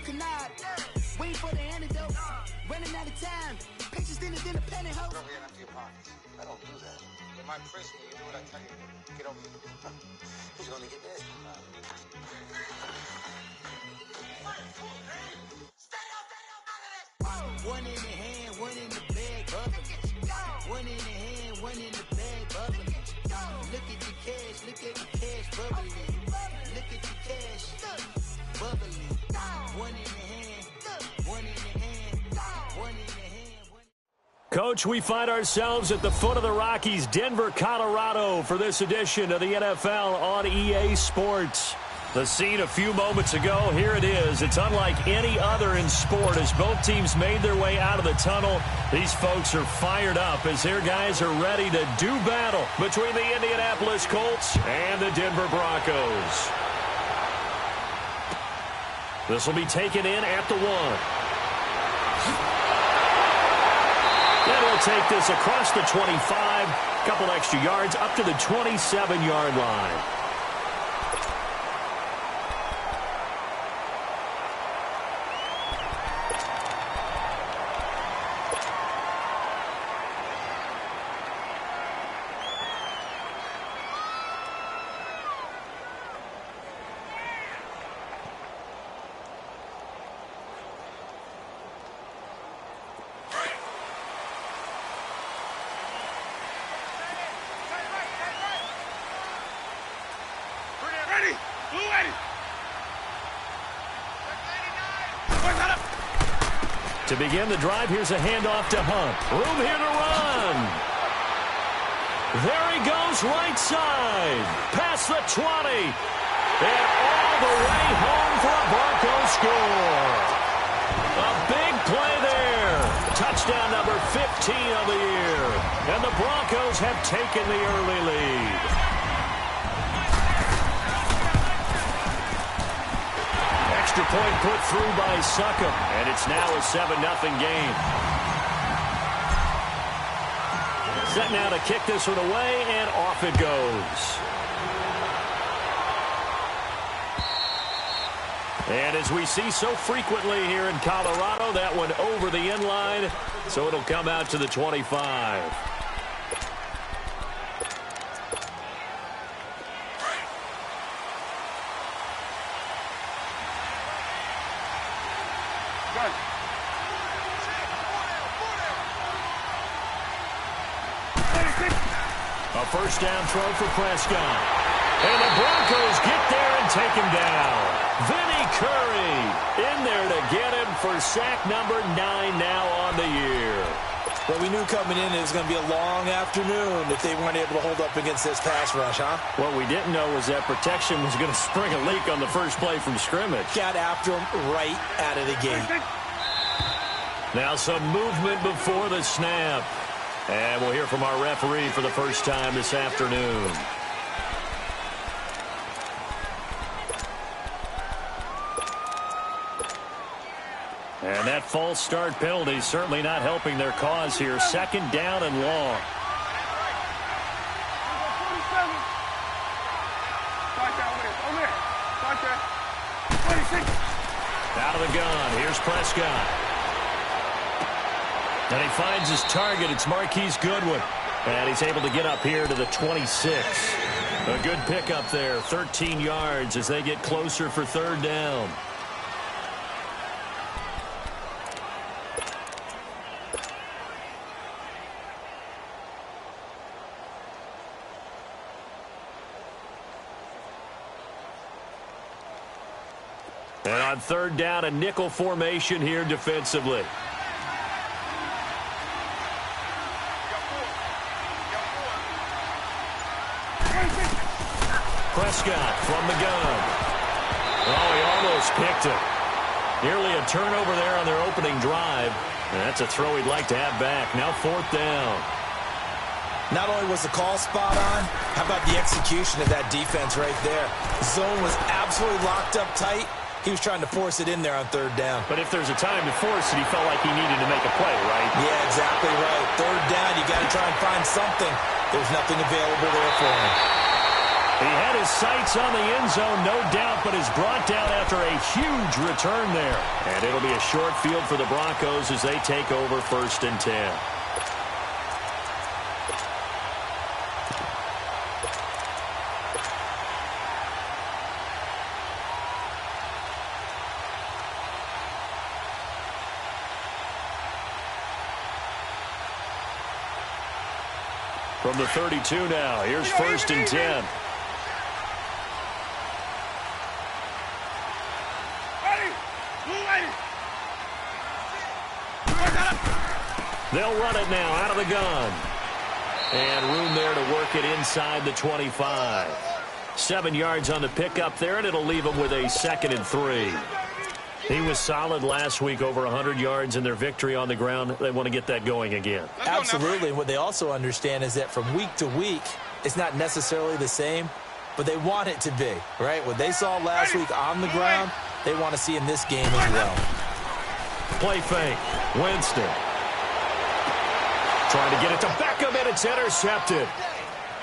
canard. Waiting for the antidote. Running out of time. Pictures in the penny hoe. Don't get empty your pockets. I don't do that. In my prison, you do what I tell you. Get over here. Who's gonna get this? One in the hand, one in the bag, bubbling. One in the hand, one in the bag, bubbling. Look at the cash, bubbling. Look at the cash, bubbling. One in the hand, one in the hand, one in the hand. Coach, we find ourselves at the foot of the Rockies, Denver, Colorado, for this edition of the NFL on EA Sports. The scene a few moments ago, here it is. It's unlike any other in sport as both teams made their way out of the tunnel. These folks are fired up as their guys are ready to do battle between the Indianapolis Colts and the Denver Broncos. This will be taken in at the 1. And he'll take this across the 25, couple extra yards up to the 27-yard line. To begin the drive, here's a handoff to Hunt. Room here to run. There he goes, right side. Past the 20. And all the way home for a Broncos score. A big play there. Touchdown number 15 of the year. And the Broncos have taken the early lead. Extra point put through by Succop, and it's now a 7-0 game. Set now to kick this one away, and off it goes. And as we see so frequently here in Colorado, that one over the end line, so it'll come out to the 25. A first down throw for Prescott. And the Broncos get there and take him down. Vinny Curry in there to get him for sack number 9 now on the year. Well, we knew coming in it was going to be a long afternoon if they weren't able to hold up against this pass rush, huh? What we didn't know was that protection was going to spring a leak on the first play from scrimmage. Got after him right out of the gate. Now some movement before the snap. And we'll hear from our referee for the first time this afternoon. And that false start penalty certainly not helping their cause here. Second down and long. Out of the gun. Here's Prescott. And he finds his target. It's Marquise Goodwin. And he's able to get up here to the 26. A good pickup there. 13 yards as they get closer for third down. And on third down, a nickel formation here defensively. Prescott from the gun. Oh, he almost picked it. Nearly a turnover there on their opening drive. And that's a throw he'd like to have back. Now fourth down. Not only was the call spot on, how about the execution of that defense right there? Zone was absolutely locked up tight. He was trying to force it in there on third down. But if there's a time to force it, he felt like he needed to make a play, right? Yeah, exactly right. Third down, you got to try and find something. There's nothing available there for him. He had his sights on the end zone, no doubt, but is brought down after a huge return there. And it'll be a short field for the Broncos as they take over 1st and 10. From the 32 now, here's 1st and 10. They'll run it now out of the gun. And room there to work it inside the 25. 7 yards on the pickup there, and it'll leave them with a 2nd and 3. He was solid last week, over 100 yards in their victory on the ground. They want to get that going again. Absolutely. What they also understand is that from week to week, it's not necessarily the same, but they want it to be, right? What they saw last week on the ground, they want to see in this game as well. Play fake. Winston. Trying to get it to Beckham, and it's intercepted.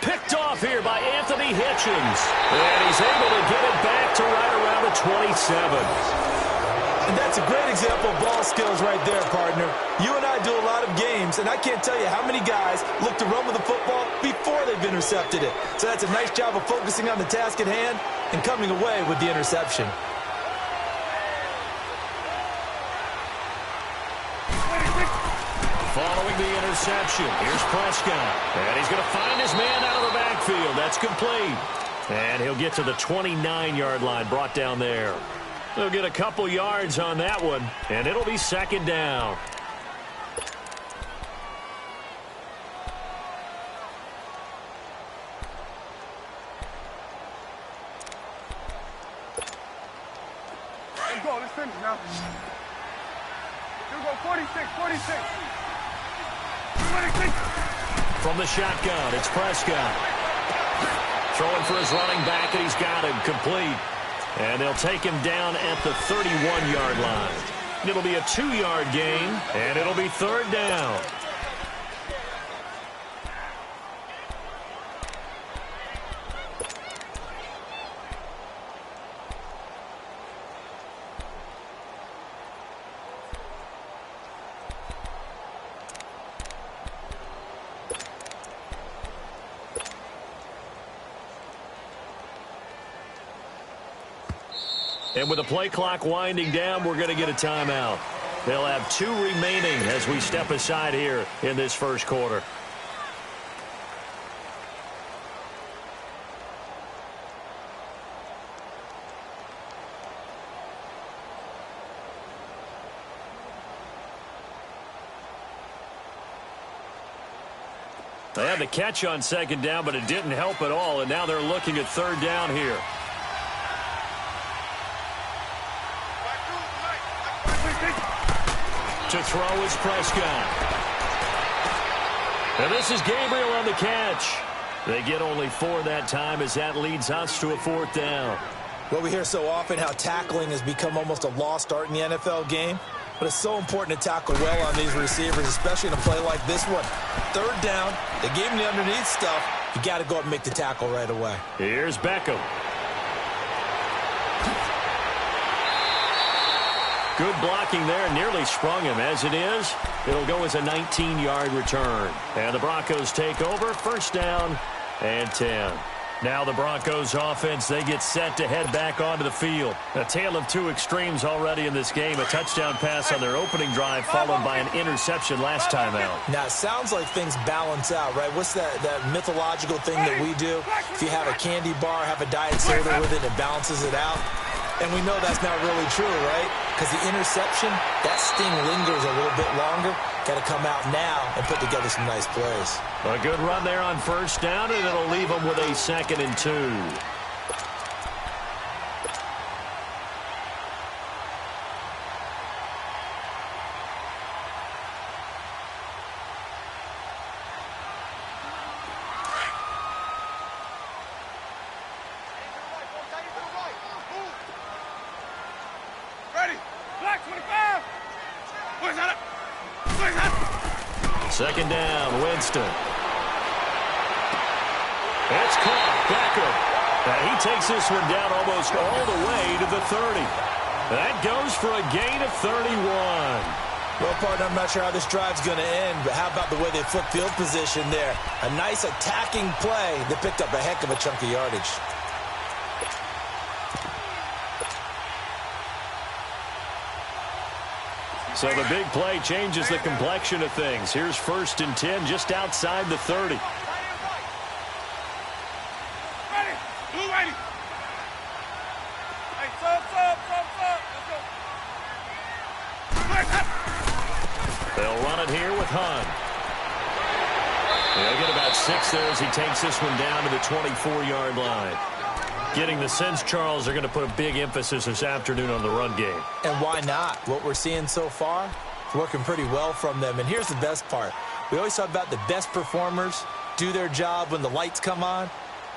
Picked off here by Anthony Hitchens. And he's able to get it back to right around the 27. And that's a great example of ball skills right there, partner. You and I do a lot of games, and I can't tell you how many guys look to run with the football before they've intercepted it. So that's a nice job of focusing on the task at hand and coming away with the interception. Following the interception, here's Prescott. And he's going to find his man out of the backfield. That's complete. And he'll get to the 29-yard line, brought down there. They'll get a couple yards on that one, and it'll be 2nd down. Let's go. Let's finish now. Here we go. 46, 46. 46. From the shotgun, it's Prescott. Throwing for his running back, and he's got him complete. And they'll take him down at the 31-yard line. It'll be a 2-yard gain, and it'll be 3rd down. And with the play clock winding down, we're going to get a timeout. They'll have 2 remaining as we step aside here in this first quarter. They had the catch on 2nd down, but it didn't help at all, and now they're looking at 3rd down here. To throw is Prescott. And this is Gabriel on the catch. They get only 4 that time as that leads us to a 4th down. Well, we hear so often how tackling has become almost a lost art in the NFL game. But it's so important to tackle well on these receivers, especially in a play like this one. 3rd down, they gave him the underneath stuff. You got to go up and make the tackle right away. Here's Beckham. Good blocking there, nearly sprung him. As it is, it'll go as a 19-yard return. And the Broncos take over, 1st down and 10. Now the Broncos offense, they get set to head back onto the field. A tale of 2 extremes already in this game. A touchdown pass on their opening drive followed by an interception last time out. Now, it sounds like things balance out, right? What's that mythological thing that we do? If you have a candy bar, have a diet soda with it, it balances it out. And we know that's not really true, right? Because the interception, that sting lingers a little bit longer. Got to come out now and put together some nice plays. A good run there on 1st down, and it'll leave them with a 2nd and 2. Second down, Winston. It's caught. Beckham. And he takes this one down almost all the way to the 30. That goes for a gain of 31. Well, partner, I'm not sure how this drive's going to end, but how about the way they flip field position there? A nice attacking play that picked up a heck of a chunk of yardage. So the big play changes the complexion of things. Here's 1st and 10 just outside the 30. Ready. Blue ready. Hey, sub. Let's go. They'll run it here with Hunt. They'll get about 6 there as he takes this one down to the 24-yard line. Getting the sense, Charles, they're going to put a big emphasis this afternoon on the run game. And why not? What we're seeing so far is working pretty well from them. And here's the best part. We always talk about the best performers do their job when the lights come on.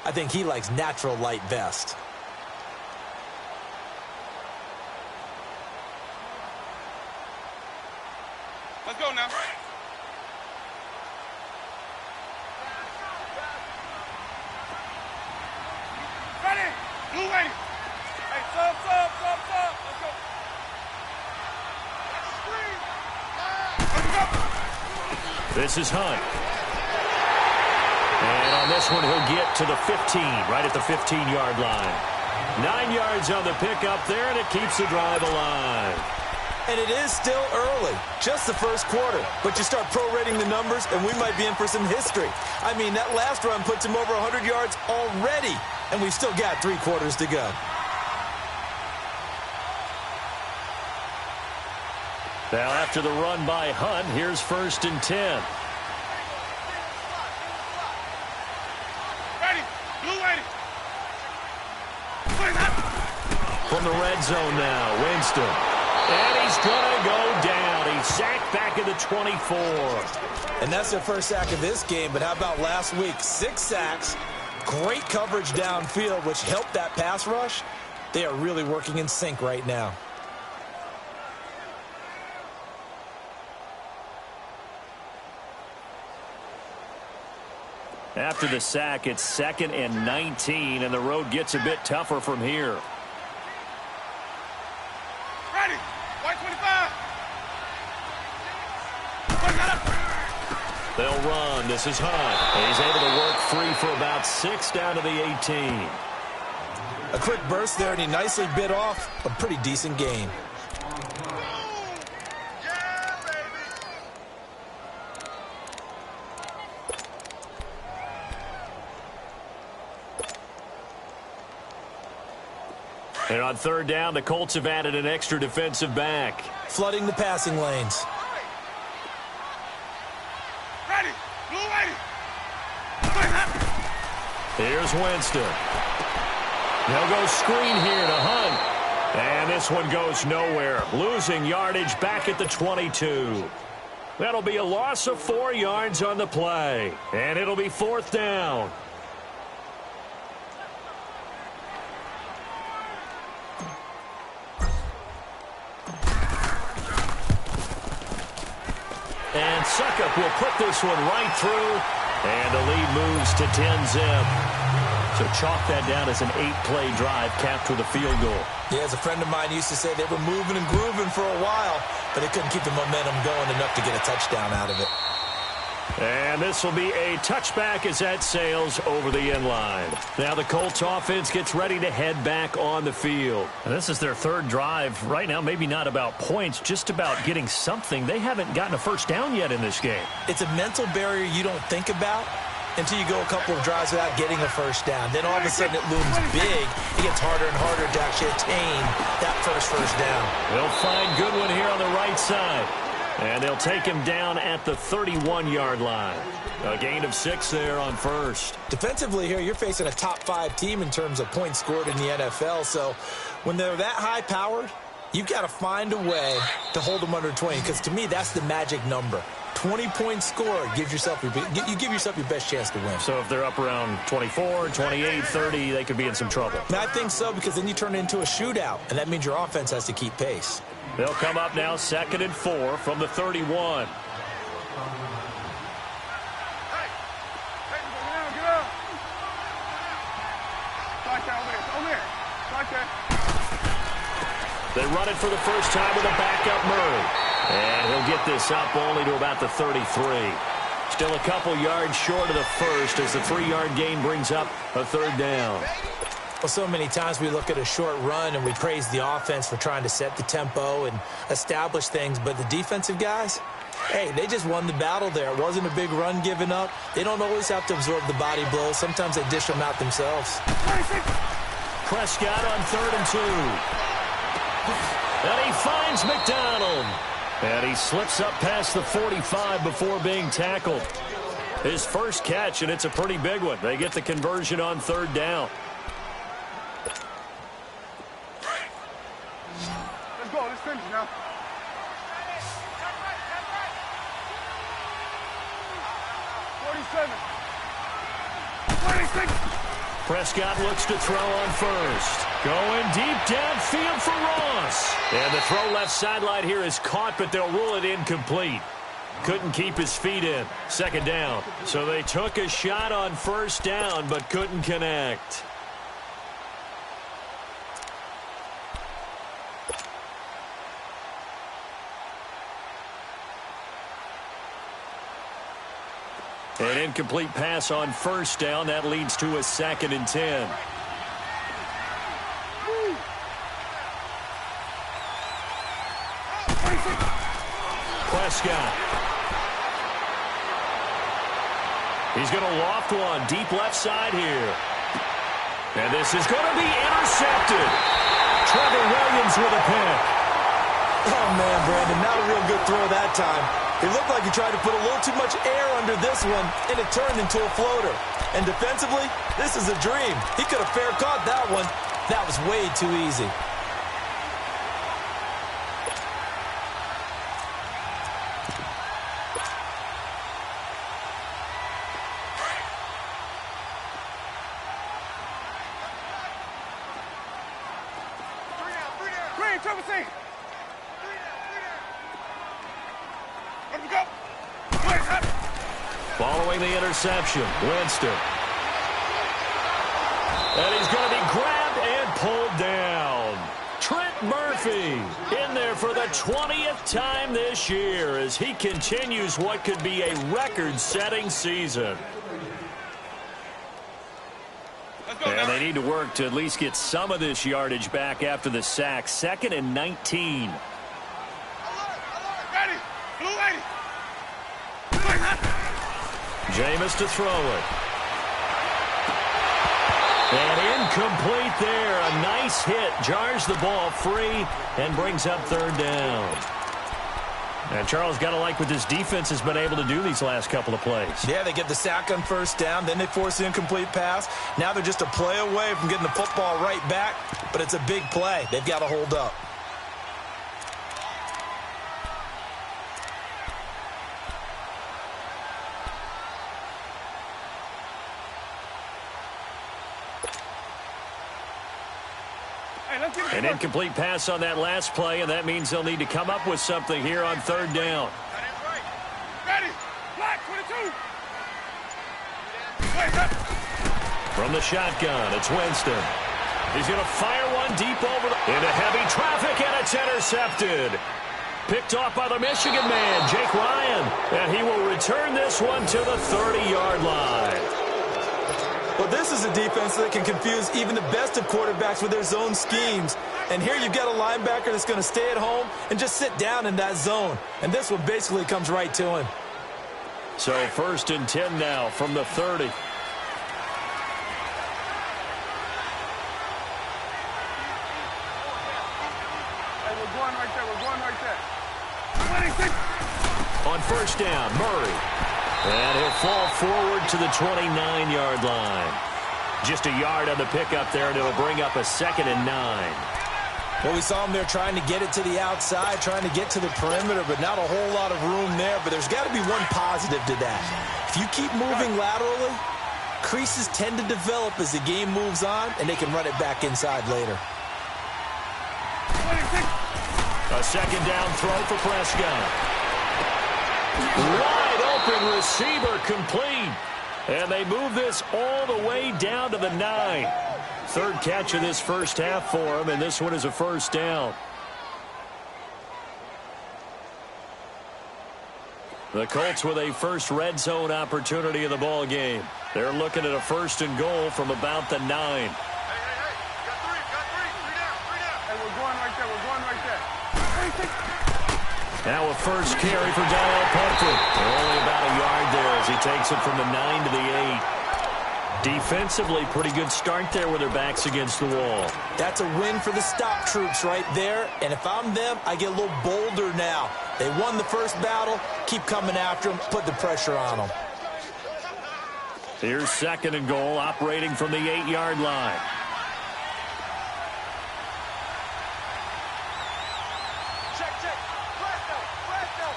I think he likes natural light best. Let's go now. Ready. Blue ready. Hey, sub. Let's go. This is Hunt. And on this one, he'll get to the 15, right at the 15-yard line. 9 yards on the pickup there, and it keeps the drive alive. And it is still early, just the first quarter. But you start prorating the numbers, and we might be in for some history. I mean, that last run puts him over 100 yards already, and we've still got 3 quarters to go. Now, after the run by Hunt, here's 1st and 10. Ready. Blue ready. From the red zone now, Winston. And he's going to go down. He's sacked back at the 24. And that's their first sack of this game, but how about last week? 6 sacks, great coverage downfield, which helped that pass rush. They are really working in sync right now. After the sack, it's 2nd and 19, and the road gets a bit tougher from here. Ready. White 25. They'll run. This is Hunt. And he's able to work free for about 6 down to the 18. A quick burst there, and he nicely bit off a pretty decent gain. And on 3rd down, the Colts have added an extra defensive back. Flooding the passing lanes. Ready. Blue ready. Here's Winston. They'll go screen here to Hunt. And this one goes nowhere. Losing yardage back at the 22. That'll be a loss of 4 yards on the play. And it'll be 4th down. And Suckup will put this one right through. And the lead moves to 10-zip. So chalk that down as an 8-play drive capped with a field goal. Yeah, as a friend of mine used to say, they were moving and grooving for a while, but they couldn't keep the momentum going enough to get a touchdown out of it. And this will be a touchback as that sails over the end line. Now the Colts offense gets ready to head back on the field. And this is their 3rd drive. Right now, maybe not about points, just about getting something. They haven't gotten a first down yet in this game. It's a mental barrier you don't think about until you go a couple of drives without getting a first down. Then all of a sudden it looms big. It gets harder and harder to actually attain that first down. They'll find Goodwin here on the right side. And they'll take him down at the 31-yard line. A gain of 6 there on 1st. Defensively here, you're facing a top 5 team in terms of points scored in the NFL. So when they're that high-powered, you've got to find a way to hold them under 20. Because to me, that's the magic number. 20 points scored, you give yourself your best chance to win. So if they're up around 24, 28, 30, they could be in some trouble. And I think so, because then you turn it into a shootout, and that means your offense has to keep pace. They'll come up now 2nd and 4 from the 31. Hey, Right there. They run it for the first time with a backup Murray. And he'll get this up only to about the 33. Still a couple yards short of the first as the 3-yard gain brings up a third down. Well, so many times we look at a short run and we praise the offense for trying to set the tempo and establish things, but the defensive guys, hey, they just won the battle there. It wasn't a big run given up. They don't always have to absorb the body blows. Sometimes they dish them out themselves. Prescott on 3rd and 2. And he finds McDonald. And he slips up past the 45 before being tackled. His first catch, and it's a pretty big one. They get the conversion on 3rd down. Let's go. Let's finish now. Prescott looks to throw on first. Going deep downfield for Ross. And the throw left sideline here is caught, but they'll rule it incomplete. Couldn't keep his feet in. 2nd down. So they took a shot on 1st down, but couldn't connect. An incomplete pass on 1st down. That leads to a 2nd and 10. Prescott. He's going to loft one deep left side here. And this is going to be intercepted. Trevor Williams with a pick. Oh, man, Brandon, not a real good throw that time. It looked like he tried to put a little too much air under this one, and it turned into a floater. And defensively, this is a dream. He could have fair caught that one. That was way too easy. Green, Trevor C. Let him go. Following the interception, Winston. And he's going to be grabbed and pulled down. Trent Murphy in there for the 20th time this year as he continues what could be a record-setting season. And they need to work to at least get some of this yardage back after the sack. 2nd and 19. Jameis to throw it. And incomplete there. A nice hit. Jars the ball free and brings up 3rd down. And Charles, got to like what this defense has been able to do these last couple of plays. Yeah, they get the sack on 1st down, then they force the incomplete pass. Now they're just a play away from getting the football right back, but it's a big play. They've got to hold up. An incomplete pass on that last play, and that means they'll need to come up with something here on 3rd down. Ready. Black 22. From the shotgun, it's Winston. He's going to fire one deep over into heavy traffic, and it's intercepted. Picked off by the Michigan man, Jake Ryan. And he will return this one to the 30-yard line. Well, this is a defense that can confuse even the best of quarterbacks with their zone schemes. And here you've got a linebacker that's going to stay at home and just sit down in that zone. And this one basically comes right to him. So 1st and 10 now from the 30. Hey, we're going right there. We're going right there. 26. On 1st down, Murray. And he'll fall forward to the 29-yard line. Just a yard on the pickup there, and it'll bring up a 2nd and 9. Well, we saw him there trying to get it to the outside, trying to get to the perimeter, but not a whole lot of room there. But there's got to be one positive to that. If you keep moving laterally, creases tend to develop as the game moves on, and they can run it back inside later. 26. A 2nd down throw for Prescott. Wide open receiver complete. And they move this all the way down to the 9. third catch of this first half for him, and this one is a first down. The Colts with a first red zone opportunity in the ball game. They're looking at a 1st and goal from about the 9. Hey, got three. Three down. Hey, we're going right there. Now a first carry for Daniel Pumphrey. Only about a yard there as he takes it from the 9 to the 8. Defensively, pretty good start there with their backs against the wall. That's a win for the stop troops right there. And if I'm them, I get a little bolder now. They won the first battle. Keep coming after them. Put the pressure on them. Here's 2nd and goal, operating from the 8-yard line. Check. Flash out.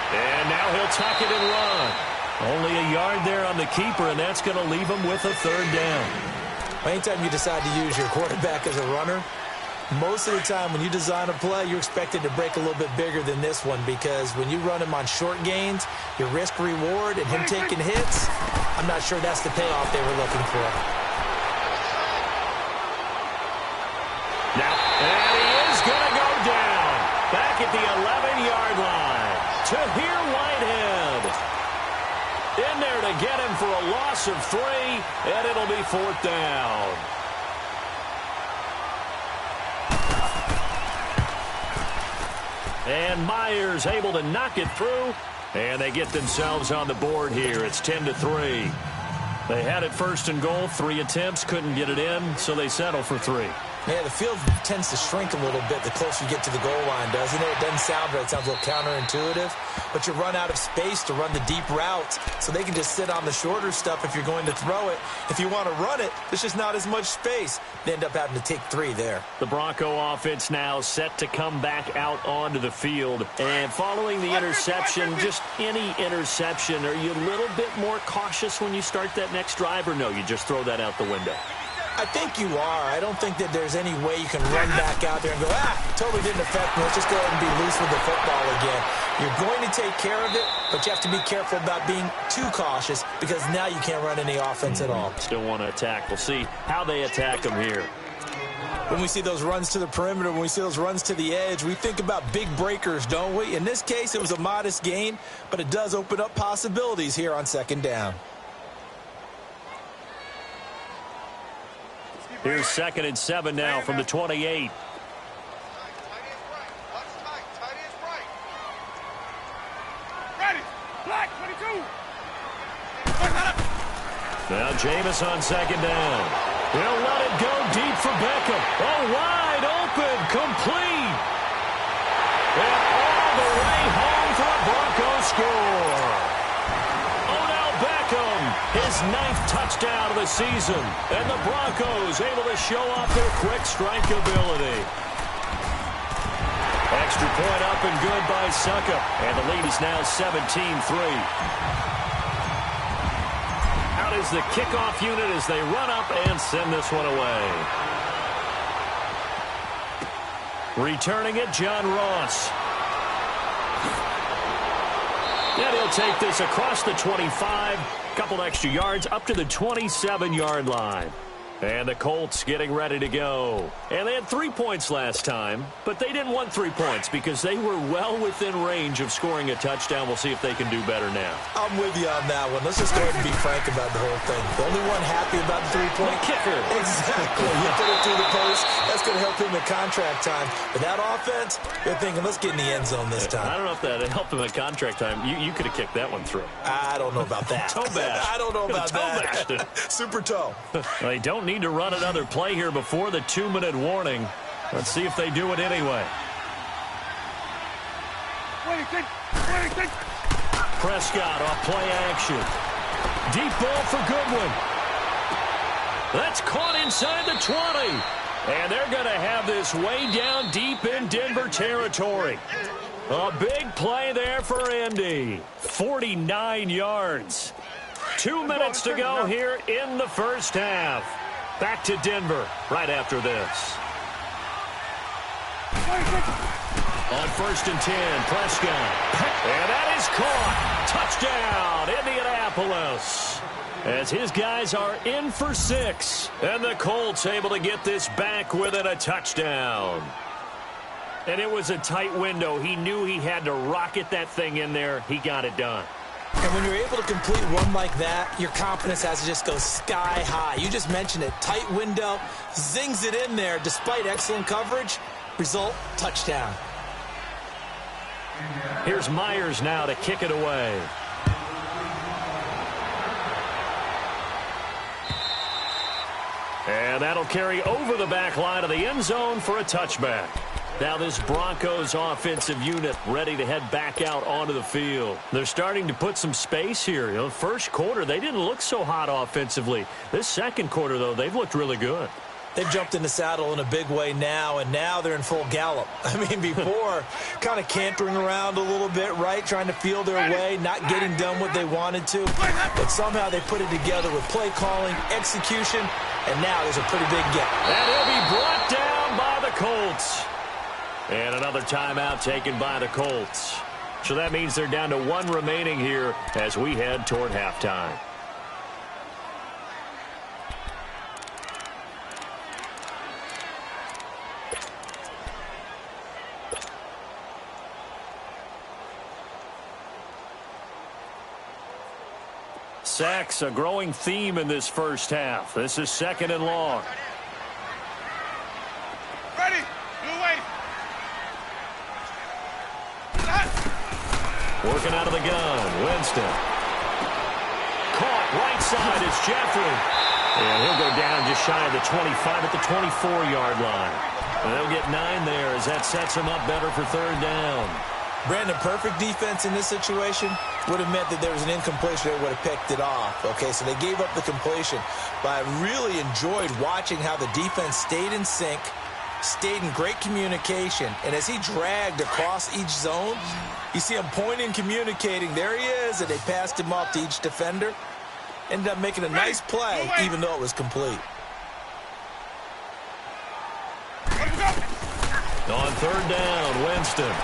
And now he'll tuck it and run. Only a yard there on the keeper, and that's going to leave him with a 3rd down. Anytime you decide to use your quarterback as a runner, most of the time when you design a play, you're expected to break a little bit bigger than this one, because when you run him on short gains, your risk-reward and him taking hits, I'm not sure that's the payoff they were looking for. Now, and he is going to go down. Back at the 11-yard line. Tahir Whitehead in there to get him for a loss of 3, and it'll be 4th down. And Myers able to knock it through, and they get themselves on the board here. It's 10-3. They had it 1st and goal, 3 attempts, couldn't get it in, so they settle for 3. Yeah, the field tends to shrink a little bit the closer you get to the goal line, doesn't it? It doesn't sound right. It sounds a little counterintuitive. But you run out of space to run the deep routes, so they can just sit on the shorter stuff if you're going to throw it. If you want to run it, there's just not as much space. They end up having to take 3 there. The Bronco offense now set to come back out onto the field. And following the interception, just any interception, are you a little bit more cautious when you start that next drive, or no, you just throw that out the window? I think you are. I don't think that there's any way you can run back out there and go, totally didn't affect me. Let's just go ahead and be loose with the football again. You're going to take care of it, but you have to be careful about being too cautious, because now you can't run any offense at all. Still want to attack. We'll see how they attack them here. When we see those runs to the perimeter, when we see those runs to the edge, we think about big breakers, don't we? In this case, it was a modest gain, but it does open up possibilities here on 2nd down. Here's 2nd and 7 now from the 28. Now Jameis on 2nd down. He'll let it go deep for Beckham. Oh, wide open, complete. And all the way home for a Broncos score. Odell Beckham, his 9th touchdown of the season. And the Broncos able to show off their quick strike ability. Extra point up and good by Suckup. And the lead is now 17-3. Out is the kickoff unit as they run up and send this one away. Returning it, John Ross. And he'll take this across the 25, couple extra yards up to the 27-yard line. And the Colts getting ready to go. And they had 3 points last time, but they didn't want 3 points because they were well within range of scoring a touchdown. We'll see if they can do better now. I'm with you on that one. Let's just go ahead and be frank about the whole thing. The only one happy about the 3-point kicker. Exactly. You put it through the post. That's going to help him at contract time. But that offense, they're thinking, let's get in the end zone this time. I don't know if that helped him at contract time. You could have kicked that one through. I don't know about that. Toe bash. I don't know about that. Super toe. They don't need to run another play here before the 2-minute warning. Let's see if they do it anyway. Prescott off play action. Deep ball for Goodwin. That's caught inside the 20. And they're going to have this way down deep in Denver territory. A big play there for Indy. 49 yards. 2 minutes to go here in the first half. Back to Denver right after this. On 1st and 10, Prescott. And that is caught. Touchdown, Indianapolis. As his guys are in for 6. And the Colts able to get this back within a touchdown. And it was a tight window. He knew he had to rocket that thing in there. He got it done. And when you're able to complete one like that, your confidence has to just go sky high. You just mentioned it. Tight window, zings it in there despite excellent coverage. Result, touchdown. Here's Myers now to kick it away. And that'll carry over the back line of the end zone for a touchback. Now this Broncos offensive unit ready to head back out onto the field. They're starting to put some space here. You know, first quarter, they didn't look so hot offensively. This second quarter, though, they've looked really good. They've jumped in the saddle in a big way now, and now they're in full gallop. I mean, before, kind of cantering around a little bit, right, trying to feel their way, not getting done what they wanted to. But somehow they put it together with play calling, execution, and now there's a pretty big gap. And he'll be brought down by the Colts. And another timeout taken by the Colts. So that means they're down to 1 remaining here as we head toward halftime. Sacks, a growing theme in this first half. This is 2nd and long. Ready? Blue wave. Working out of the gun, Winston. Caught right side is Jeffrey. And he'll go down just shy of the 25 at the 24-yard line. And they'll get 9 there as that sets them up better for 3rd down. Brandon, perfect defense in this situation would have meant that there was an incompletion. They would have picked it off. Okay, so they gave up the completion. But I really enjoyed watching how the defense stayed in sync, stayed in great communication, and as he dragged across each zone, you see him pointing, communicating. There he is, and they passed him off to each defender. Ended up making a nice play, even though it was complete. On 3rd down, Winston.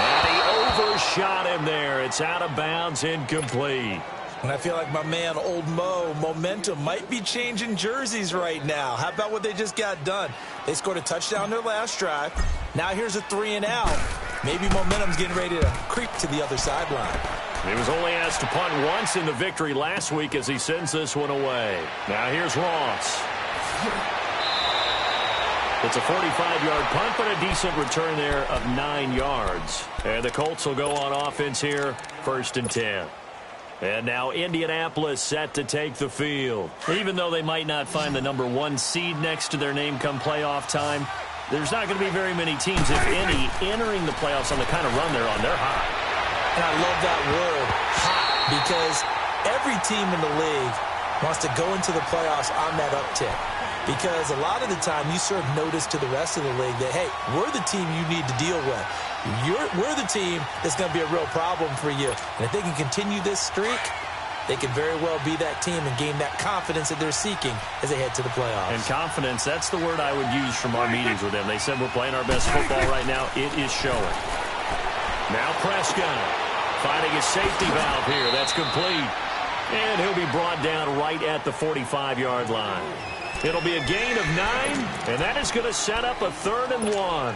And he overshot him there. It's out of bounds, incomplete. And I feel like my man, Old Mo, momentum might be changing jerseys right now. How about what they just got done? They scored a touchdown their last drive. Now here's a 3 and out. Maybe momentum's getting ready to creep to the other sideline. He was only asked to punt once in the victory last week as he sends this one away. Now here's Ross. It's a 45-yard punt, but a decent return there of 9 yards. And the Colts will go on offense here, 1st and 10. And now Indianapolis set to take the field. Even though they might not find the number 1 seed next to their name come playoff time, there's not going to be very many teams, if any, entering the playoffs on the kind of run they're on. They're hot. And I love that word, hot, because every team in the league wants to go into the playoffs on that uptick. Because a lot of the time you serve notice to the rest of the league that, hey, we're the team you need to deal with. We're the team that's going to be a real problem for you. And if they can continue this streak, they can very well be that team and gain that confidence that they're seeking as they head to the playoffs. And confidence, that's the word I would use from our meetings with them. They said we're playing our best football right now. It is showing. Now Prescott finding his safety valve here. That's complete. And he'll be brought down right at the 45-yard line. It'll be a gain of 9, and that is going to set up a 3rd and 1.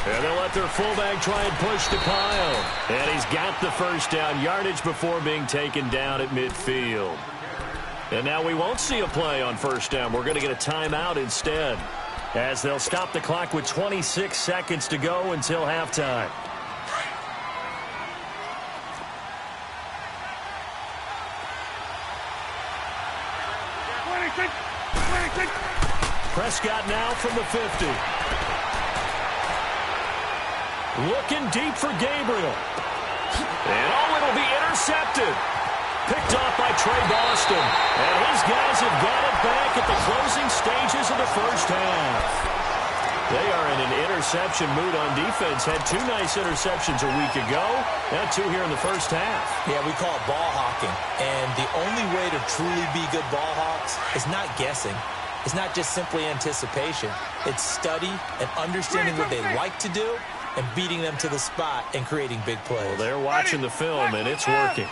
And they'll let their fullback try and push the pile. And he's got the first down yardage before being taken down at midfield. And now we won't see a play on 1st down. We're going to get a timeout instead, as they'll stop the clock with 26 seconds to go until halftime. Prescott now from the 50. Looking deep for Gabriel. And it'll be intercepted. Picked off by Trey Boston. And his guys have got it back at the closing stages of the first half. They are in an interception mood on defense. Had 2 nice interceptions a week ago. Now 2 here in the first half. Yeah, we call it ball hawking. And the only way to truly be good ball hawks is not guessing. It's not just simply anticipation. It's study and understanding what they like to do and beating them to the spot and creating big plays. Well, they're watching the film, and it's working.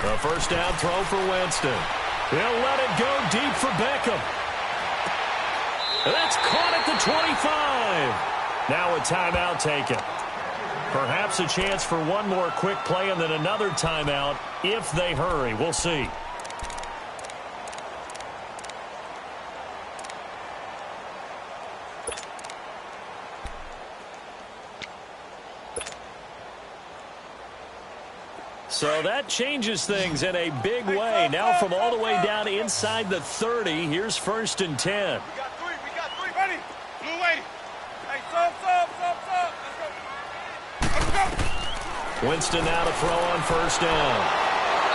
A first down throw for Winston. He'll let it go deep for Beckham. That's caught at the 25. Now a timeout taken. Perhaps a chance for one more quick play and then another timeout if they hurry. We'll see. So that changes things in a big way. Now from all the way down inside the 30, here's 1st and 10. We got 3. Ready? Blue lady. Hey, sub. Let's go. Winston now to throw on 1st down.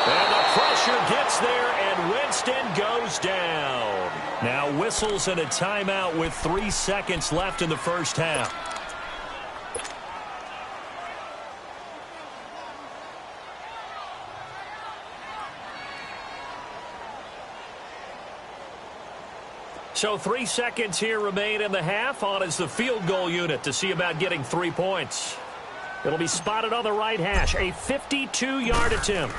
And the pressure gets there, and Winston goes down. Now whistles and a timeout with 3 seconds left in the first half. So 3 seconds here remain in the half. On is the field goal unit to see about getting 3 points. It'll be spotted on the right hash. A 52-yard attempt.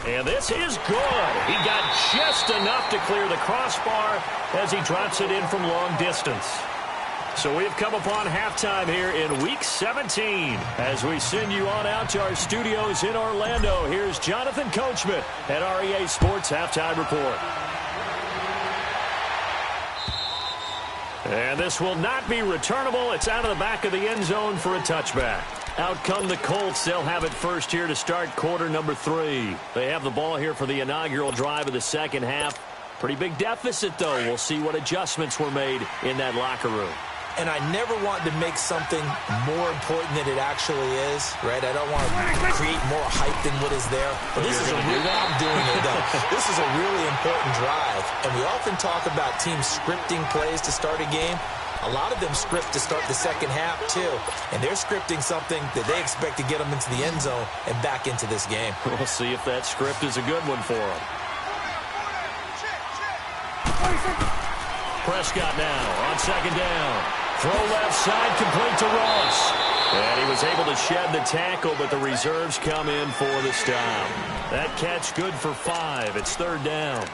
And this is good. He got just enough to clear the crossbar as he drops it in from long distance. So we've come upon halftime here in Week 17. As we send you on out to our studios in Orlando, here's Jonathan Coachman at REA Sports Halftime Report. And this will not be returnable. It's out of the back of the end zone for a touchback. Out come the Colts. They'll have it first here to start quarter number 3. They have the ball here for the inaugural drive of the second half. Pretty big deficit, though. We'll see what adjustments were made in that locker room. And I never want to make something more important than it actually is, right? I don't want to create more hype than what is there. But this is a really, I'm doing it though. This is a really important drive. And we often talk about teams scripting plays to start a game. A lot of them script to start the second half too. And they're scripting something that they expect to get them into the end zone and back into this game. We'll see if that script is a good one for them. Prescott now on second down. Throw left side, complete to Ross. And he was able to shed the tackle, but the reserves come in for the stop. That catch good for 5. It's 3rd down.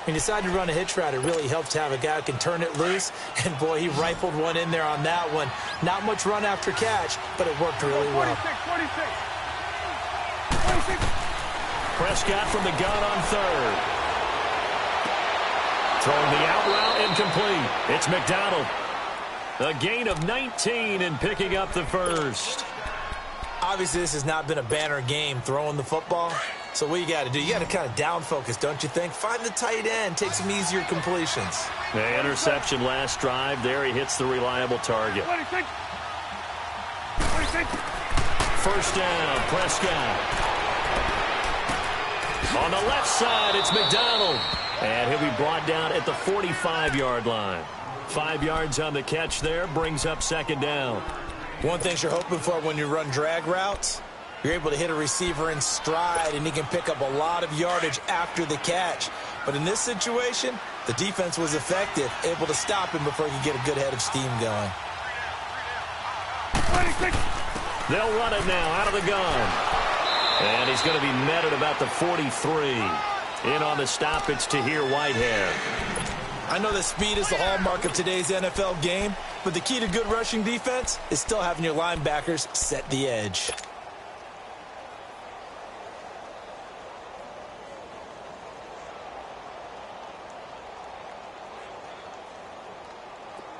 He decided to run a hitch route. It really helps to have a guy who can turn it loose. And, boy, he rifled one in there on that one. Not much run after catch, but it worked really well. 46. Prescott from the gun on 3rd. Throwing the out route incomplete. It's McDonald. A gain of 19 and picking up the first. Obviously, this has not been a banner game throwing the football. So what you got to do, you got to kind of down focus, don't you think? Find the tight end, take some easier completions. The interception last drive. There he hits the reliable target. 26. First down, Prescott. On the left side, it's McDonald. And he'll be brought down at the 45-yard line. 5 yards on the catch there, brings up second down. One thing you're hoping for when you run drag routes, you're able to hit a receiver in stride, and he can pick up a lot of yardage after the catch. But in this situation, the defense was effective, able to stop him before he could get a good head of steam going. 26. They'll run it now out of the gun. And he's going to be met at about the 43. In on the stop, it's Tahir Whitehead. I know that speed is the hallmark of today's NFL game, but the key to good rushing defense is still having your linebackers set the edge.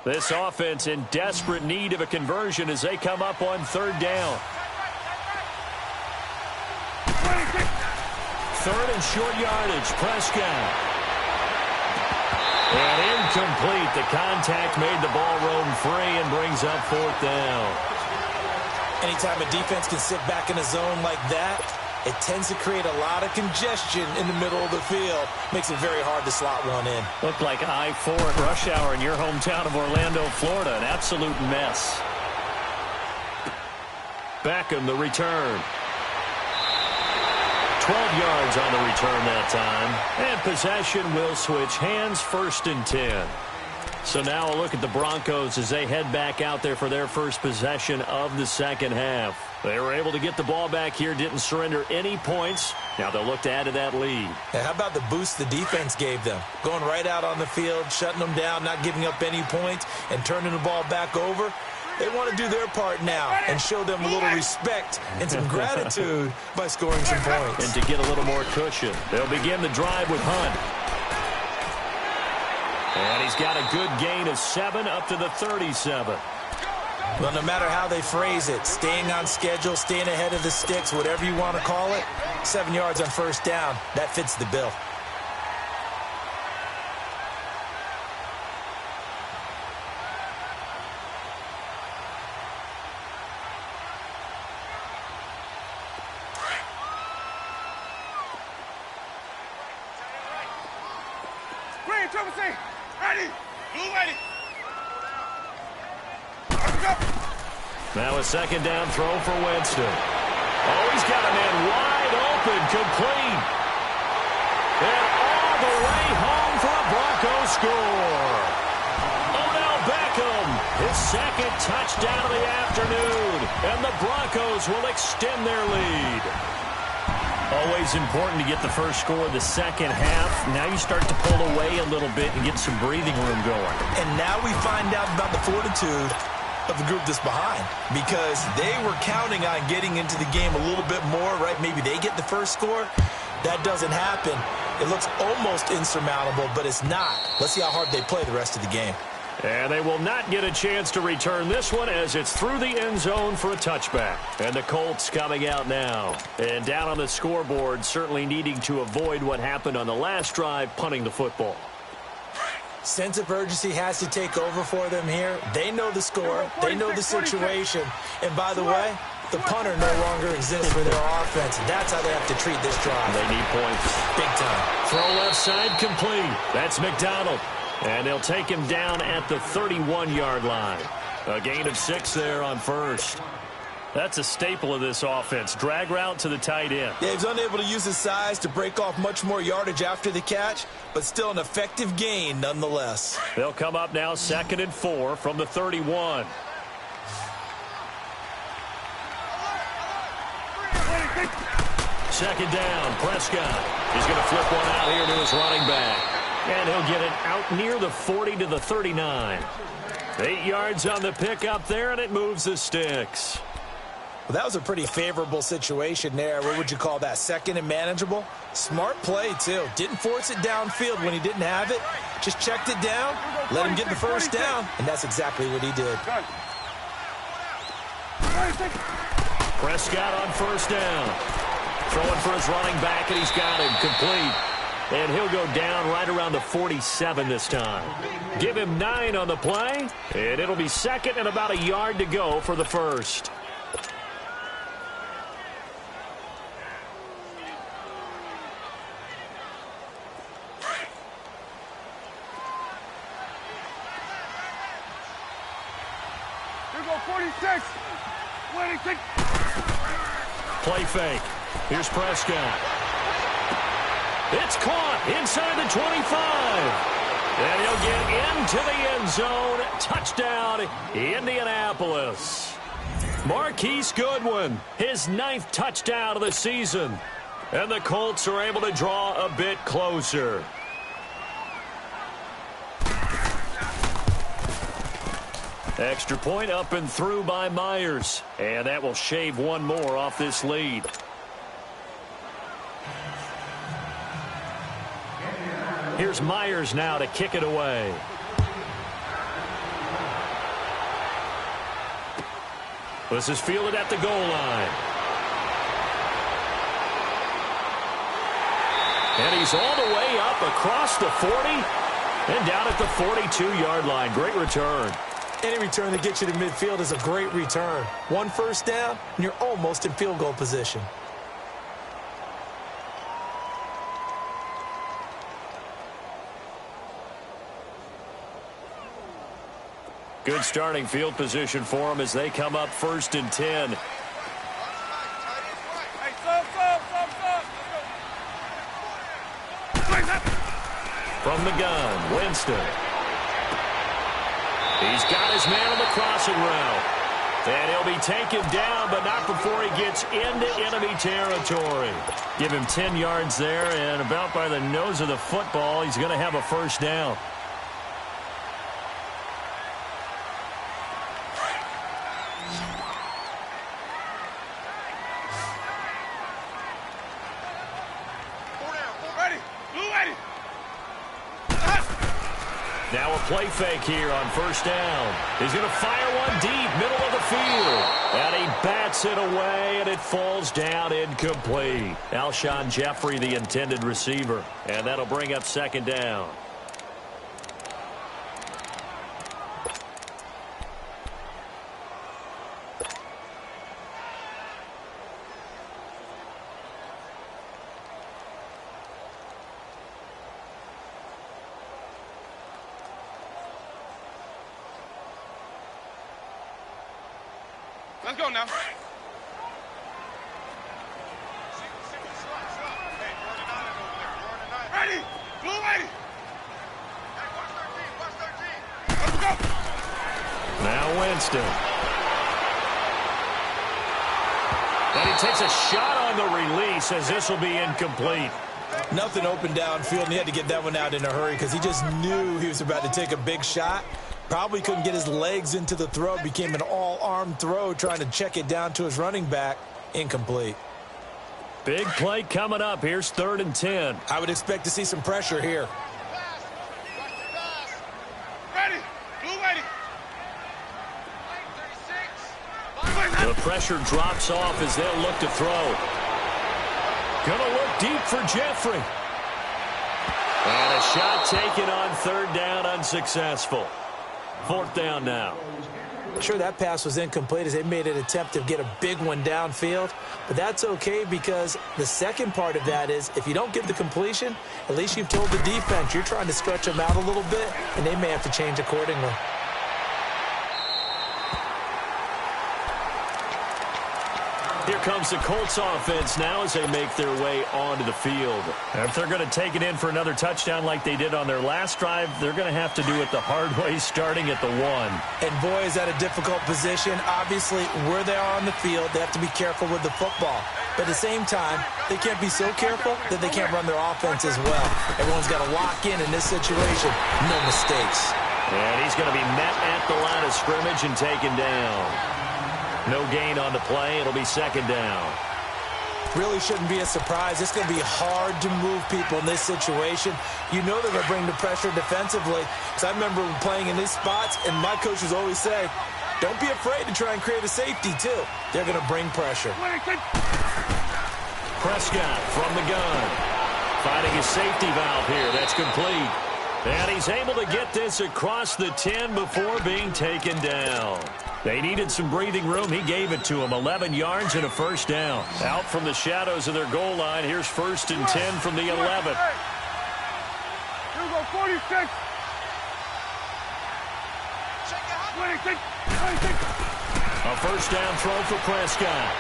This offense in desperate need of a conversion as they come up on 3rd down. 3rd and short yardage, Prescott. And incomplete. The contact made the ball roam free and brings up 4th down. Anytime a defense can sit back in a zone like that, it tends to create a lot of congestion in the middle of the field. Makes it very hard to slot one in. Looked like I-4 at rush hour in your hometown of Orlando, Florida. An absolute mess. Beckham, the return. 12 yards on the return that time. And possession will switch hands, 1st and 10. So now a look at the Broncos as they head back out there for their first possession of the second half. They were able to get the ball back here, didn't surrender any points. Now they'll look to add to that lead. And how about the boost the defense gave them? Going right out on the field, shutting them down, not giving up any points, and turning the ball back over. They want to do their part now and show them a little respect and some gratitude by scoring some points. And to get a little more cushion, they'll begin the drive with Hunt. And he's got a good gain of 7 up to the 37. Well, no matter how they phrase it, staying on schedule, staying ahead of the sticks, whatever you want to call it, 7 yards on 1st down, that fits the bill. Green, Triple C. Ready. Blue ready. Now a 2nd down throw for Winston. Oh, he's got a man wide open, complete. And all the way home for a Broncos score. Odell Beckham, his 2nd touchdown of the afternoon. And the Broncos will extend their lead. Always important to get the first score of the second half. Now you start to pull away a little bit and get some breathing room going. And now we find out about the fortitude of the group that's behind, because they were counting on getting into the game a little bit more, right? Maybe they get the first score. That doesn't happen. It looks almost insurmountable, but it's not. Let's see how hard they play the rest of the game. And they will not get a chance to return this one as it's through the end zone for a touchback. And the Colts coming out now. And down on the scoreboard, certainly needing to avoid what happened on the last drive, punting the football. Sense of urgency has to take over for them here. They know the score. They know the situation. And by the way, the punter no longer exists for their offense. That's how they have to treat this drive. They need points. Big time. Throw left side complete. That's McDonald. And they'll take him down at the 31-yard line. A gain of 6 there on 1st. That's a staple of this offense. Drag route to the tight end. Yeah, he's unable to use his size to break off much more yardage after the catch, but still an effective gain nonetheless. They'll come up now 2nd and 4 from the 31. Second down, Prescott. He's going to flip one out here to his running back. And he'll get it out near the 40 to the 39. 8 yards on the pickup there, and it moves the sticks. Well, that was a pretty favorable situation there. What would you call that? 2nd and manageable? Smart play, too. Didn't force it downfield when he didn't have it. Just checked it down, let him get the first down, and that's exactly what he did. Prescott on 1st down. Throwing for his running back, and he's got him complete. And he'll go down right around the 47 this time. Give him 9 on the play, and it'll be 2nd and about a yard to go for the first. Here go 46. 26. Play fake. Here's Prescott. It's caught inside the 25. And he'll get into the end zone. Touchdown, Indianapolis. Marquise Goodwin, his 9th touchdown of the season. And the Colts are able to draw a bit closer. Extra point up and through by Myers. And that will shave one more off this lead. Here's Myers now to kick it away. This is fielded at the goal line. And he's all the way up across the 40 and down at the 42-yard line. Great return. Any return that gets you to midfield is a great return. 1 first down, and you're almost in field goal position. Good starting field position for them as they come up 1st and 10. From the gun, Winston. He's got his man on the crossing route. And he'll be taken down, but not before he gets into enemy territory. Give him 10 yards there, and about by the nose of the football, he's going to have a 1st down. Now a play fake here on 1st down. He's going to fire one deep, middle of the field. And he bats it away, and it falls down incomplete. Alshon Jeffrey, the intended receiver. And that'll bring up 2nd down. Let's go now. Ready? Blue ready. Let's go. Now Winston. And he takes a shot on the release as this will be incomplete. Nothing open downfield, and he had to get that one out in a hurry because he just knew he was about to take a big shot. Probably couldn't get his legs into the throw. Became an all-arm throw trying to check it down to his running back. Incomplete. Big play coming up. Here's 3rd and 10. I would expect to see some pressure here. Ready. Blue ready. The pressure drops off as they'll look to throw. Gonna look deep for Jeffrey. And a shot taken on 3rd down, unsuccessful. 4th down now. Sure, that pass was incomplete as they made an attempt to get a big one downfield, but that's okay because the second part of that is if you don't get the completion, at least you've told the defense you're trying to stretch them out a little bit, and they may have to change accordingly. Here comes the Colts offense now as they make their way onto the field. If they're going to take it in for another touchdown like they did on their last drive, they're going to have to do it the hard way, starting at the 1. And boy, is that a difficult position. Obviously, where they are on the field, they have to be careful with the football. But at the same time, they can't be so careful that they can't run their offense as well. Everyone's got to lock in this situation. No mistakes. And he's going to be met at the line of scrimmage and taken down. No gain on the play. It'll be 2nd down. Really shouldn't be a surprise. It's going to be hard to move people in this situation. You know they're going to bring the pressure defensively. Because I remember playing in these spots, and my coaches always say, don't be afraid to try and create a safety, too. They're going to bring pressure. Prescott from the gun. Finding his safety valve here. That's complete. And he's able to get this across the 10 before being taken down. They needed some breathing room. He gave it to him. 11 yards and a 1st down. Out from the shadows of their goal line. Here's 1st and 10 from the 11. Here we go, 46. 26. A 1st down throw for Prescott.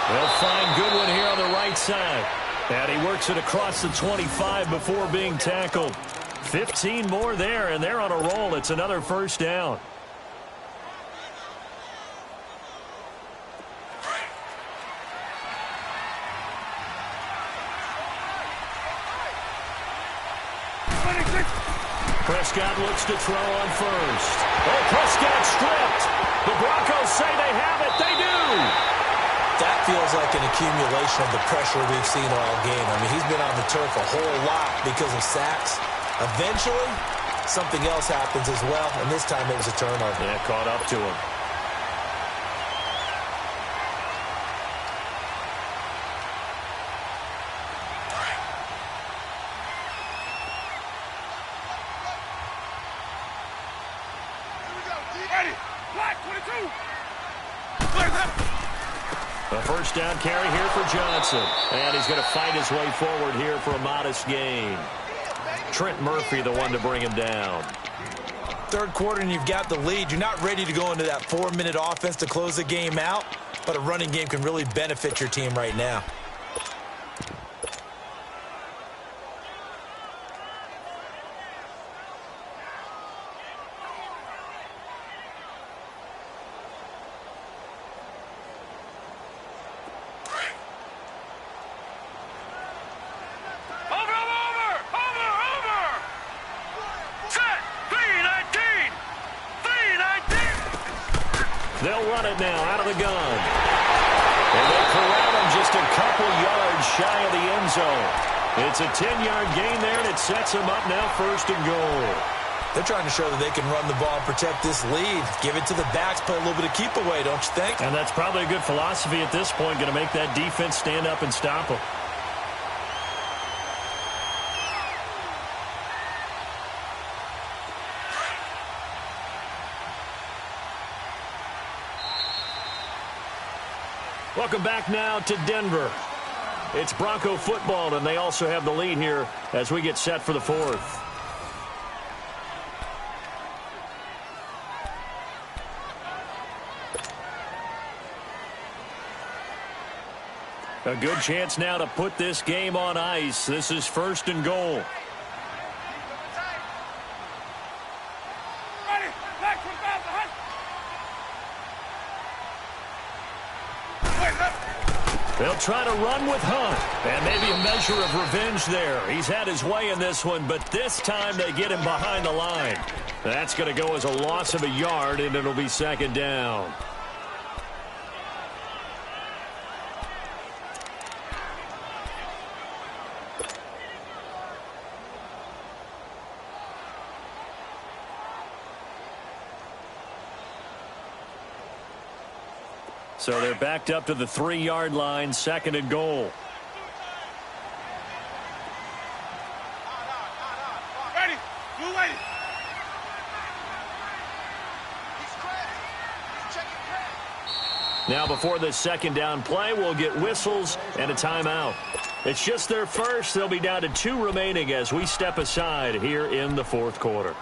They'll find Goodwin here on the right side. And he works it across the 25 before being tackled. 15 more there, and they're on a roll. It's another 1st down. Prescott looks to throw on 1st. Oh, Prescott stripped. The Broncos say they have it. They do. That feels like an accumulation of the pressure we've seen all game. I mean, he's been on the turf a whole lot because of sacks. Eventually, something else happens as well, and this time it was a turnover. Yeah, caught up to him. A 1st down carry here for Johnson. And he's going to fight his way forward here for a modest gain. Trent Murphy, the one to bring him down. third quarter and you've got the lead, you're not ready to go into that 4-minute offense to close the game out, but a running game can really benefit your team right now. They'll run it now out of the gun. And they corral him just a couple yards shy of the end zone. It's a 10-yard gain there, and it sets them up now 1st and goal. They're trying to show that they can run the ball and protect this lead. Give it to the backs, play a little bit of keep away, don't you think? And that's probably a good philosophy at this point, going to make that defense stand up and stop them. Welcome back now to Denver. It's Bronco football, and they also have the lead here as we get set for the 4th. A good chance now to put this game on ice. This is 1st and goal. They'll try to run with Hunt, and maybe a measure of revenge there. He's had his way in this one, but this time they get him behind the line. That's going to go as a loss of a yard, and it'll be 2nd down. So they're backed up to the 3-yard line, 2nd and goal. Ready. You ready. Now before this 2nd down play, we'll get whistles and a timeout. It's just their first. They'll be down to 2 remaining as we step aside here in the 4th quarter.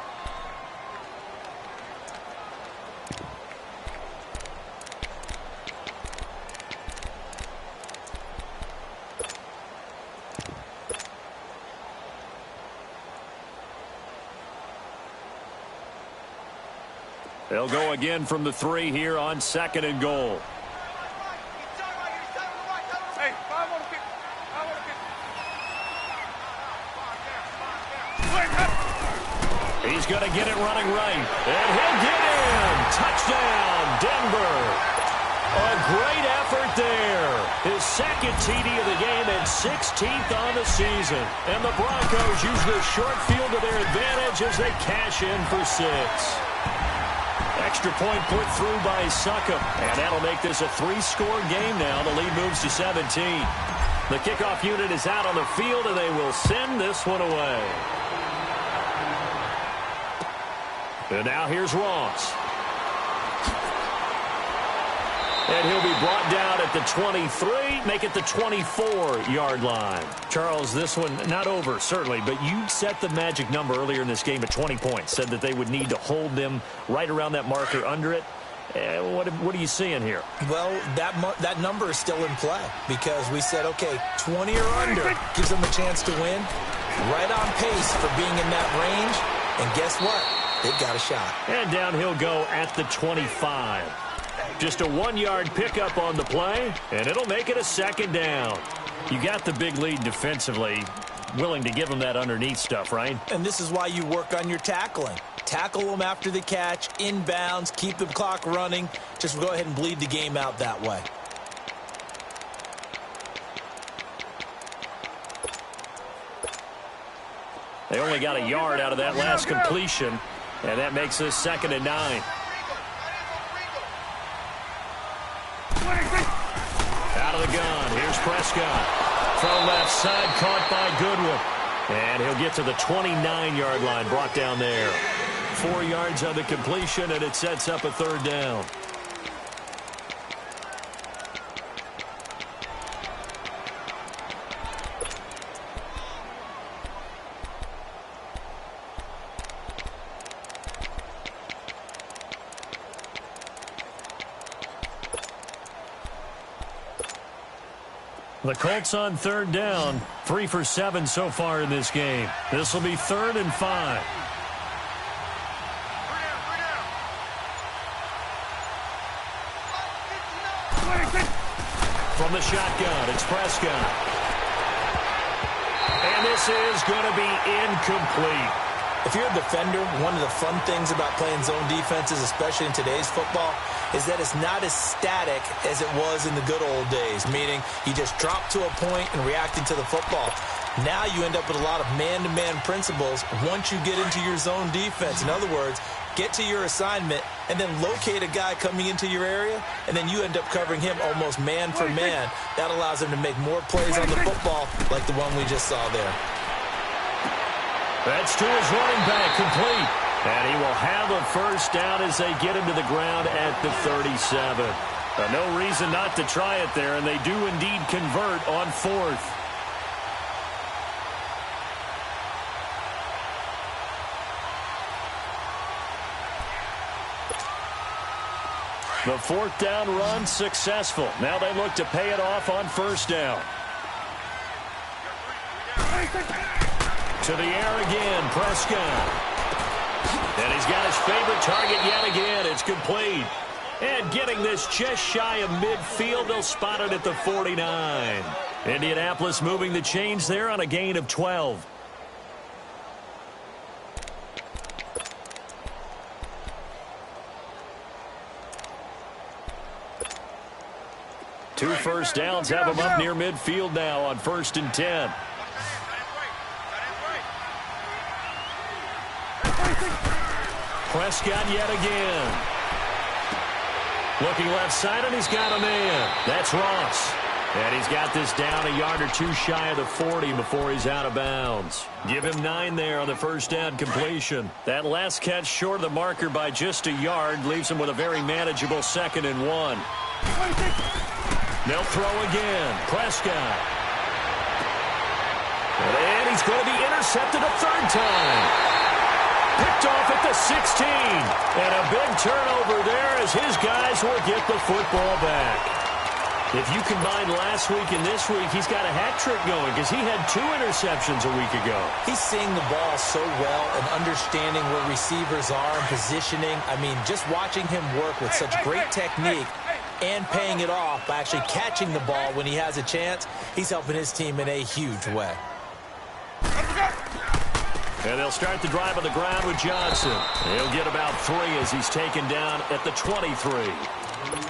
They'll go again from the 3 here on 2nd and goal. Hey, 5 on the kick. 5 on the kick. He's going to get it running right. And he'll get in. Touchdown, Denver. A great effort there. His 2nd TD of the game and 16th on the season. And the Broncos use the short field to their advantage as they cash in for 6. Extra point put through by Succop. And that'll make this a 3-score game now. The lead moves to 17. The kickoff unit is out on the field, and they will send this one away. And now here's Ross. And he'll be brought down at the 23, make it the 24-yard line. Charles, this one not over, certainly, but you set the magic number earlier in this game at 20 points, said that they would need to hold them right around that marker under it. What are you seeing here? Well, that number is still in play because we said, okay, 20 or under gives them a chance to win. Right on pace for being in that range. And guess what? They've got a shot. And down he'll go at the 25. Just a 1-yard pickup on the play, and it'll make it a 2nd down. You got the big lead defensively, willing to give them that underneath stuff, right? And this is why you work on your tackling. Tackle them after the catch, inbounds, keep the clock running. Just go ahead and bleed the game out that way. They only got a yard out of that last completion, and that makes this 2nd and 9. Out of the gun, here's Prescott. From left side, caught by Goodwin. And he'll get to the 29-yard line, brought down there. 4 yards on the completion, and it sets up a 3rd down. The Colts on third down, 3 for 7 so far in this game. This will be 3rd and 5. From the shotgun, it's Prescott. And this is going to be incomplete. If you're a defender, one of the fun things about playing zone defenses, especially in today's football, is that it's not as static as it was in the good old days, meaning you just drop to a point and reacting to the football. Now you end up with a lot of man-to-man principles once you get into your zone defense. In other words, get to your assignment and then locate a guy coming into your area, and then you end up covering him almost man for man. That allows him to make more plays on the football like the one we just saw there. That's to his running back, complete. And he will have a first down as they get him to the ground at the 37. No reason not to try it there, and they do indeed convert on 4th. The 4th down run successful. Now they look to pay it off on 1st down. To the air again, Prescott. And he's got his favorite target yet again. It's complete. And getting this just shy of midfield, they'll spot it at the 49. Indianapolis moving the chains there on a gain of 12. Two first downs have him up near midfield now on 1st and 10. Prescott yet again. Looking left side, and he's got a man. That's Ross. And he's got this down a yard or two shy of the 40 before he's out of bounds. Give him 9 there on the first down completion. That last catch short of the marker by just a yard leaves him with a very manageable 2nd and 1. They'll throw again. Prescott. And he's going to be intercepted a 3rd time. Picked off at the 16. And a big turnover there as his guys will get the football back. If you combine last week and this week, he's got a hat trick going because he had 2 interceptions a week ago. He's seeing the ball so well and understanding where receivers are and positioning. I mean, just watching him work with such great technique and paying it off by actually catching the ball when he has a chance, he's helping his team in a huge way. And they'll start the drive on the ground with Johnson. He'll get about 3 as he's taken down at the 23.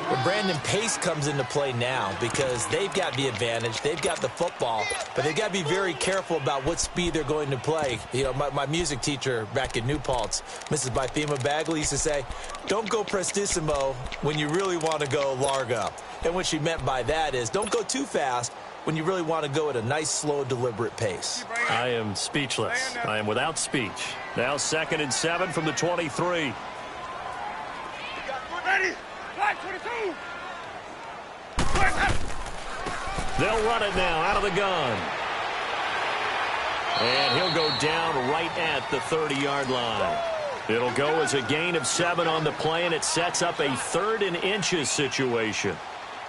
But Brandon, pace comes into play now because they've got the advantage. They've got the football, but they've got to be very careful about what speed they're going to play. You know, my music teacher back in New Paltz, Mrs. Bythema Bagley, used to say, don't go prestissimo when you really want to go largo. And what she meant by that is don't go too fast when you really want to go at a nice, slow, deliberate pace. I am speechless. I am without speech. Now 2nd and 7 from the 23. Ready? Flag 22. They'll run it now out of the gun. And he'll go down right at the 30-yard line. It'll go as a gain of 7 on the play, and it sets up a 3rd and inches situation.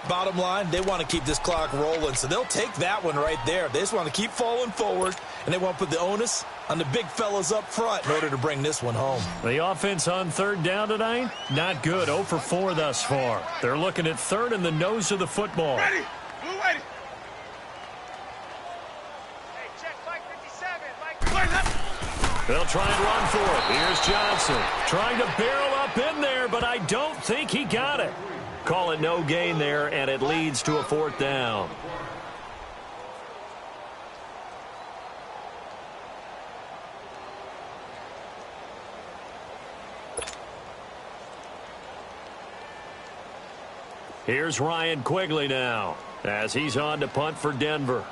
Bottom line, they want to keep this clock rolling, so they'll take that one right there. They just want to keep falling forward, and they want to put the onus on the big fellas up front in order to bring this one home. The offense on 3rd down tonight, not good. 0 for 4 thus far. They're looking at 3rd in the nose of the football. Ready? Blue ready. Hey, check Mike 57. They'll try and run for it. Here's Johnson trying to barrel up in there, but I don't think he got it. Call it no gain there, and it leads to a 4th down. Here's Ryan Quigley now as he's on to punt for Denver.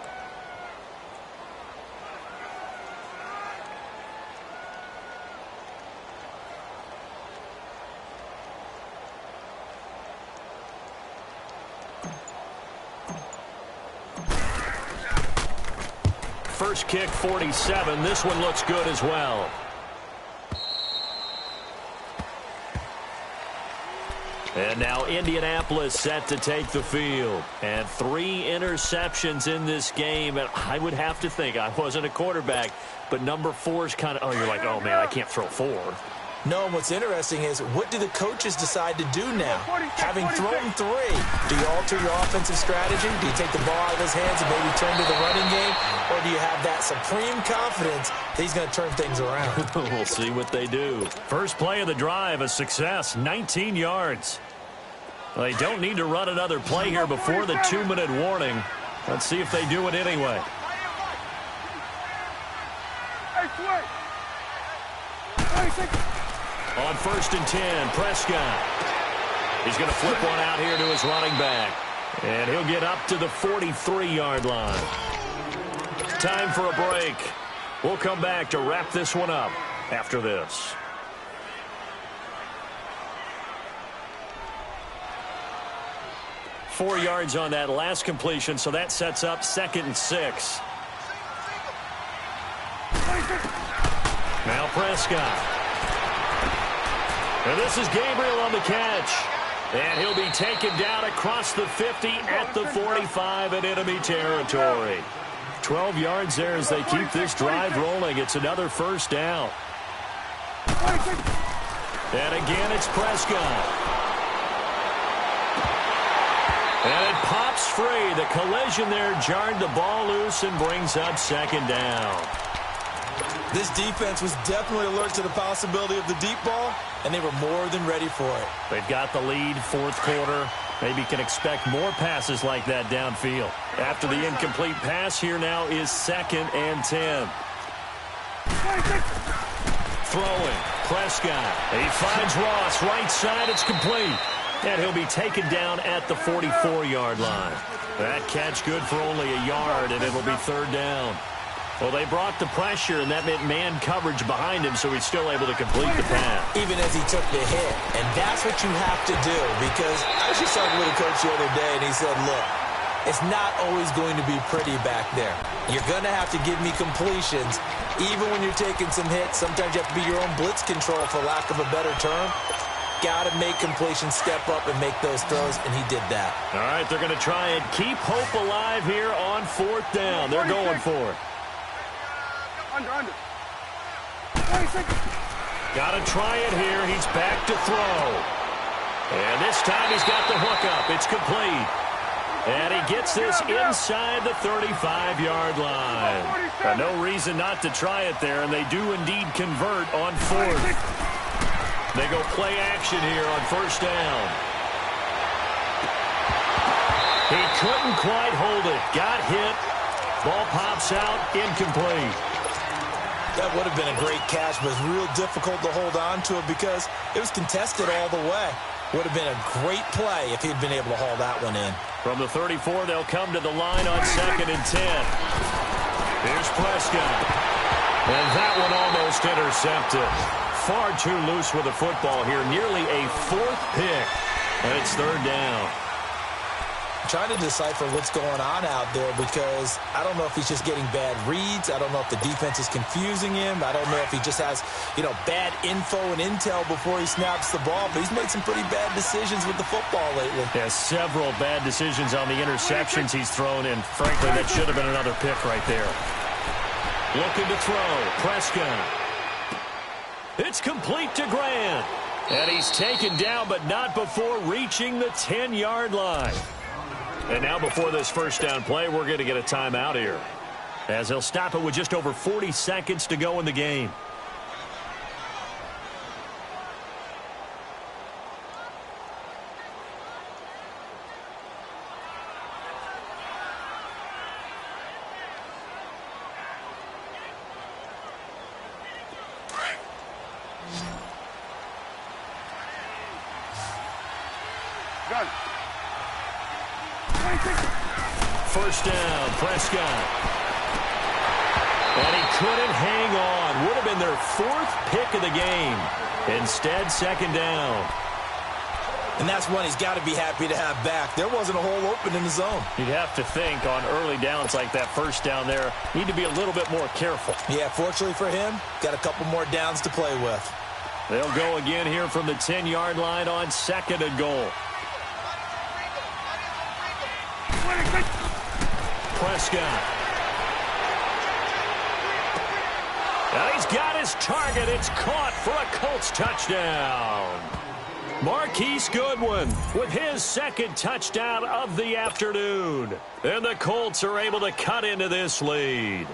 First kick, 47. This one looks good as well. And now Indianapolis set to take the field. And 3 interceptions in this game. And I would have to think, I wasn't a quarterback, but number 4 is kind of, oh, you're like, oh, man, I can't throw 4. No, and what's interesting is, what do the coaches decide to do now? Having thrown 3, do you alter your offensive strategy? Do you take the ball out of his hands and maybe turn to the running game? Or do you have that supreme confidence that he's going to turn things around? We'll see what they do. First play of the drive, a success, 19 yards. Well, they don't need to run another play here before the 2-minute warning. Let's see if they do it anyway. On 1st and 10, Prescott. He's going to flip one out here to his running back. And he'll get up to the 43-yard line. Time for a break. We'll come back to wrap this one up after this. Four yards on that last completion, so that sets up 2nd and 6. Now Prescott. And this is Gabriel on the catch. And he'll be taken down across the 50 at the 45 in enemy territory. 12 yards there as they keep this drive rolling. It's another first down. And again, it's Prescott. And it pops free. The collision there jarred the ball loose and brings up 2nd down. This defense was definitely alert to the possibility of the deep ball, and they were more than ready for it. They've got the lead, 4th quarter. Maybe can expect more passes like that downfield. After the incomplete pass, here now is 2nd and 10. Throwing, Prescott. He finds Ross, right side, it's complete. And he'll be taken down at the 44-yard line. That catch good for only a yard, and it'll be 3rd down. Well, they brought the pressure, and that meant man coverage behind him, so he's still able to complete the pass. Even as he took the hit. And that's what you have to do, because I was just talking with a coach the other day, and he said, look, it's not always going to be pretty back there. You're going to have to give me completions. Even when you're taking some hits, sometimes you have to be your own blitz control, for lack of a better term. Got to make completions, step up, and make those throws, and he did that. All right, they're going to try and keep hope alive here on 4th down. They're going for it. Under. Got to try it here. He's back to throw. And this time he's got the hook up. It's complete. And he gets this inside the 35-yard line. No reason not to try it there, and they do indeed convert on 4th. They go play action here on 1st down. He couldn't quite hold it. Got hit. Ball pops out. Incomplete. That would have been a great catch, but it's real difficult to hold on to it because it was contested all the way. Would have been a great play if he'd been able to haul that one in. From the 34, they'll come to the line on 2nd and 10. Here's Prescott. And that one almost intercepted. Far too loose with the football here. Nearly a 4th pick. And it's 3rd down. I'm trying to decipher what's going on out there because I don't know if he's just getting bad reads. I don't know if the defense is confusing him. I don't know if he just has, bad info and intel before he snaps the ball. But he's made some pretty bad decisions with the football lately. Yeah, several bad decisions on the interceptions he's thrown in. Frankly, that should have been another pick right there. Looking to throw. Prescott. It's complete to Grant. And he's taken down, but not before reaching the 10-yard line. And now before this first down play, we're going to get a timeout here, as he'll stop it with just over 40 seconds to go in the game. Gun. First down, Prescott. And he couldn't hang on. Would have been their 4th pick of the game. Instead, 2nd down. And that's one he's got to be happy to have back. There wasn't a hole open in the zone. You'd have to think on early downs like that first down there, need to be a little bit more careful. Yeah, fortunately for him, got a couple more downs to play with. They'll go again here from the 10-yard line on 2nd and goal. Prescott. And he's got his target. It's caught for a Colts touchdown. Marquise Goodwin with his 2nd touchdown of the afternoon. And the Colts are able to cut into this lead.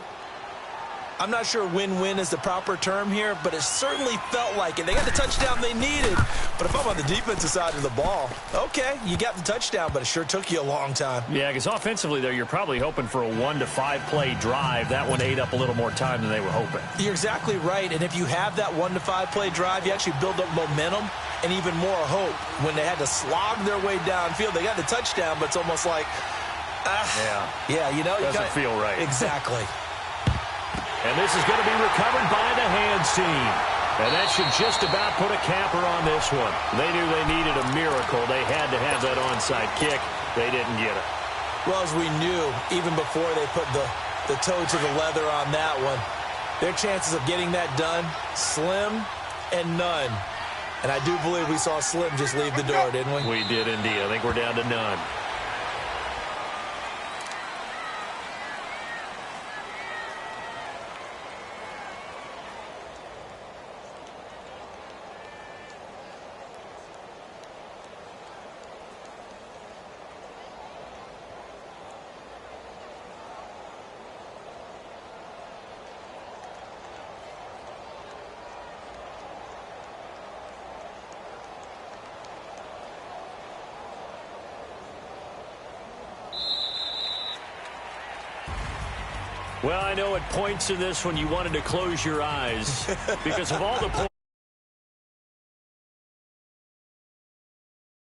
I'm not sure win-win is the proper term here, but it certainly felt like it. They got the touchdown they needed, but if I'm on the defensive side of the ball, okay, you got the touchdown, but it sure took you a long time. Yeah, because offensively there, you're probably hoping for a 1 to 5 play drive. That one ate up a little more time than they were hoping. You're exactly right, and if you have that 1 to 5 play drive, you actually build up momentum and even more hope. When they had to slog their way downfield, they got the touchdown, but it's almost like, yeah, you know, doesn't feel right. Exactly. And this is going to be recovered by the hands team. And that should just about put a capper on this one. They knew they needed a miracle. They had to have that onside kick. They didn't get it. Well, as we knew, even before they put the toe to the leather on that one, their chances of getting that done, slim and none. And I do believe we saw Slim just leave the door, didn't we? We did indeed. I think we're down to none. Well, I know at points in this when you wanted to close your eyes because of all the points.